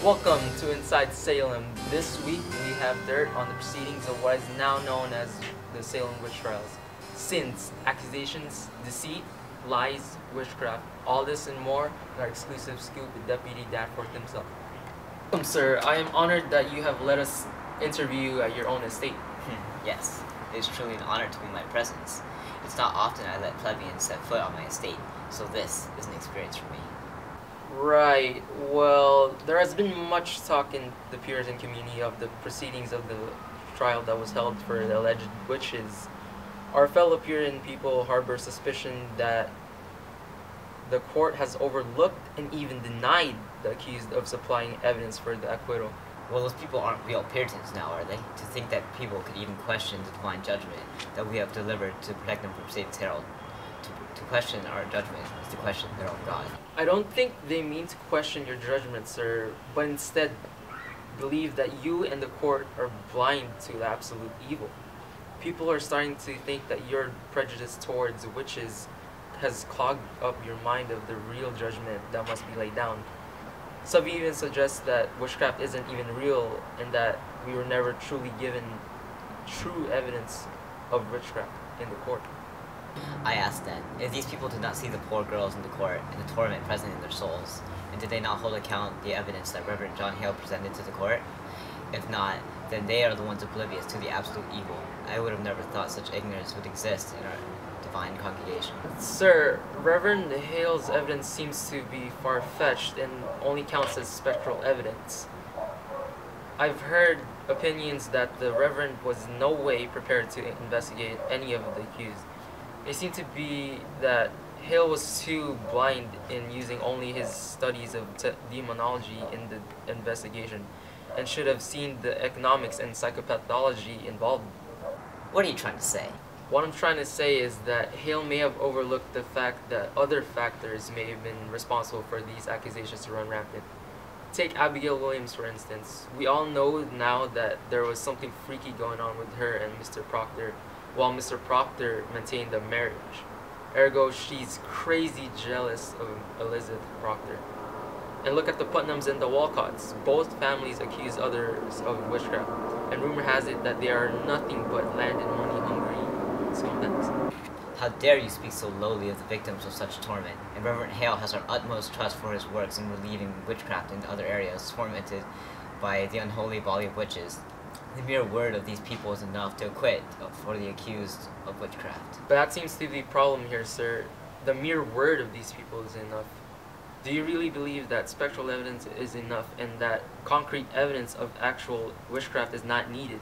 Welcome to Inside Salem. This week we have dirt on the proceedings of what is now known as the Salem witch trials. Sins, accusations, deceit, lies, witchcraft, all this and more in our exclusive scoop with Deputy Danforth himself. Welcome, sir. I am honored that you have let us interview you at your own estate. Yes, it is truly an honor to be in my presence. It's not often I let plebeians set foot on my estate, so this is an experience for me. Right. Well, there has been much talk in the Puritan community of the proceedings of the trial that was held for the alleged witches. Our fellow Puritan people harbor suspicion that the court has overlooked and even denied the accused of supplying evidence for the acquittal. Well, those people aren't real Puritans now, are they? To think that people could even question the divine judgment that we have delivered to protect them from Satan's herald. To question our judgment is to question their own God. I don't think they mean to question your judgment, sir, but instead believe that you and the court are blind to absolute evil. People are starting to think that your prejudice towards witches has clogged up your mind of the real judgment that must be laid down. Some even suggest that witchcraft isn't even real and that we were never truly given true evidence of witchcraft in the court. I ask then, if these people did not see the poor girls in the court and the torment present in their souls, and did they not hold account the evidence that Reverend John Hale presented to the court? If not, then they are the ones oblivious to the absolute evil. I would have never thought such ignorance would exist in our divine congregation. Sir, Reverend Hale's evidence seems to be far-fetched and only counts as spectral evidence. I've heard opinions that the Reverend was in no way prepared to investigate any of the accused. It seemed to be that Hale was too blind in using only his studies of demonology in the investigation and should have seen the economics and psychopathology involved. What are you trying to say? What I'm trying to say is that Hale may have overlooked the fact that other factors may have been responsible for these accusations to run rampant. Take Abigail Williams, for instance. We all know now that there was something freaky going on with her and Mr. Proctor, while Mr. Proctor maintained a marriage. Ergo, she's crazy jealous of Elizabeth Proctor. And look at the Putnams and the Walcotts. Both families accuse others of witchcraft, and rumor has it that they are nothing but land and money hungry scumbags. How dare you speak so lowly of the victims of such torment? And Reverend Hale has our utmost trust for his works in relieving witchcraft in other areas tormented by the unholy volley of witches. The mere word of these people is enough to acquit for the accused of witchcraft. But that seems to be the problem here, sir. The mere word of these people is enough. Do you really believe that spectral evidence is enough and that concrete evidence of actual witchcraft is not needed?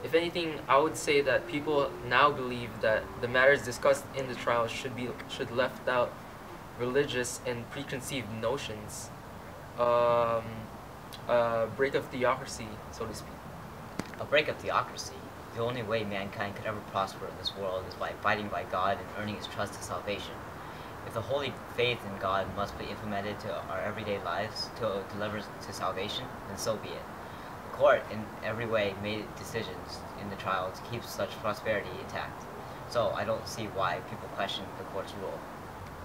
If anything, I would say that people now believe that the matters discussed in the trial should left out religious and preconceived notions. Break of theocracy, so to speak. A break of theocracy. The only way mankind could ever prosper in this world is by abiding by God and earning his trust to salvation. If the holy faith in God must be implemented to our everyday lives to deliver to salvation, then so be it. The court, in every way, made decisions in the trial to keep such prosperity intact. So I don't see why people question the court's rule.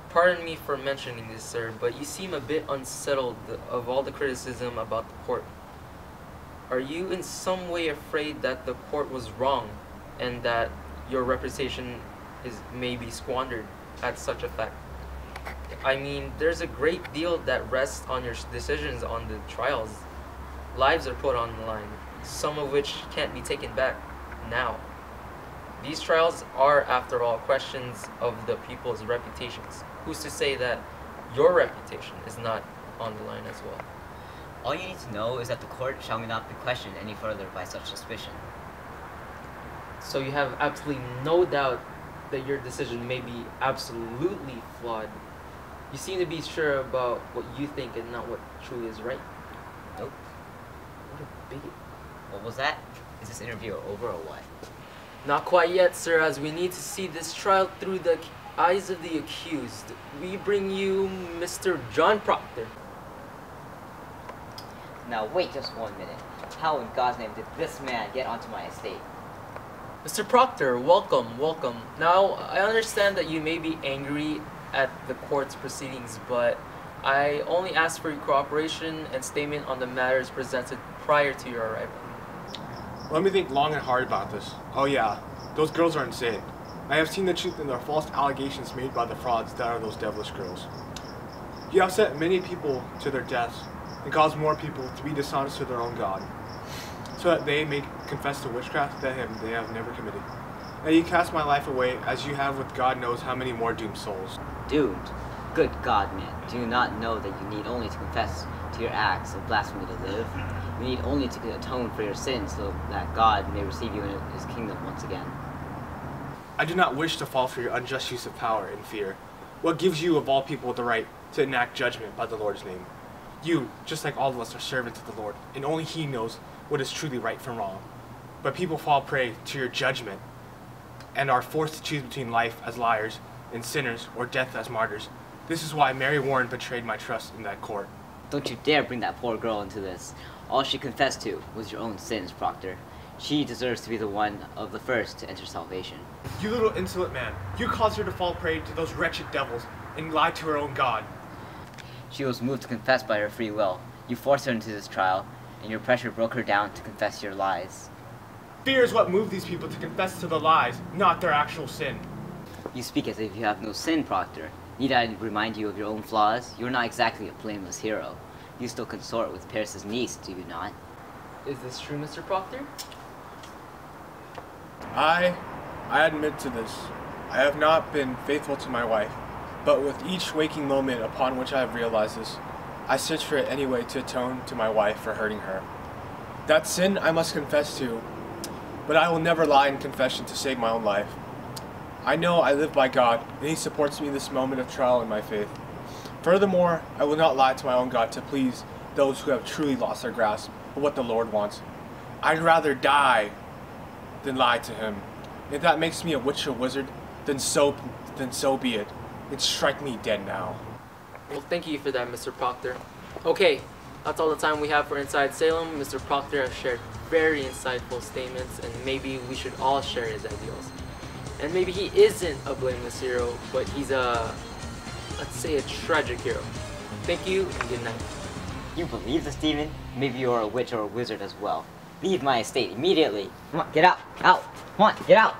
Pardon me for mentioning this, sir, but you seem a bit unsettled of all the criticism about the court. Are you in some way afraid that the court was wrong and that your reputation may be squandered at such a fact? I mean, there's a great deal that rests on your decisions on the trials. Lives are put on the line, some of which can't be taken back now. These trials are, after all, questions of the people's reputations. Who's to say that your reputation is not on the line as well? All you need to know is that the court shall not be questioned any further by such suspicion. So you have absolutely no doubt that your decision may be absolutely flawed. You seem to be sure about what you think and not what truly is right. Nope. What a bigot. What was that? Is this interview over or what? Not quite yet, sir, as we need to see this trial through the eyes of the accused. We bring you Mr. John Proctor. Now wait just 1 minute. How in God's name did this man get onto my estate? Mr. Proctor, welcome, welcome. Now, I understand that you may be angry at the court's proceedings, but I only ask for your cooperation and statement on the matters presented prior to your arrival. Let me think long and hard about this. Oh yeah, those girls are insane. I have seen the truth in their false allegations made by the frauds that are those devilish girls. You have sent many people to their deaths and caused more people to be dishonest to their own God, so that they may confess the witchcraft that they have never committed. Now you cast my life away as you have with God knows how many more doomed souls. Doomed? Good God, man. Do you not know that you need only to confess to your acts of blasphemy to live? You need only to atone for your sins so that God may receive you in his kingdom once again. I do not wish to fall for your unjust use of power and fear. What gives you of all people the right to enact judgment by the Lord's name? You, just like all of us, are servants of the Lord, and only he knows what is truly right from wrong. But people fall prey to your judgment and are forced to choose between life as liars and sinners or death as martyrs. This is why Mary Warren betrayed my trust in that court. Don't you dare bring that poor girl into this. All she confessed to was your own sins, Proctor. She deserves to be the one of the first to enter salvation. You little insolent man, you caused her to fall prey to those wretched devils and lie to her own God. She was moved to confess by her free will. You forced her into this trial, and your pressure broke her down to confess your lies. Fear is what moved these people to confess to the lies, not their actual sin. You speak as if you have no sin, Proctor. Need I remind you of your own flaws? You are not exactly a blameless hero. You still consort with Paris's niece, do you not? Is this true, Mr. Proctor? I admit to this. I have not been faithful to my wife, but with each waking moment upon which I have realized this, I search for it anyway to atone to my wife for hurting her. That sin I must confess to, but I will never lie in confession to save my own life. I know I live by God, and he supports me in this moment of trial in my faith. Furthermore, I will not lie to my own God to please those who have truly lost their grasp of what the Lord wants. I'd rather die than lie to him. If that makes me a witch or wizard, then so be it. And strike me dead now. Well, thank you for that, Mr. Proctor. Okay, that's all the time we have for Inside Salem. Mr. Proctor has shared very insightful statements, and maybe we should all share his ideals. And maybe he isn't a blameless hero, but he's let's say a tragic hero. Thank you, and good night. You believe this demon? Maybe you're a witch or a wizard as well. Leave my estate immediately. Come on, get out. Out. Come on, get out.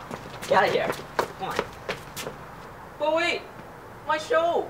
Get out of here. Come on. But wait, my show!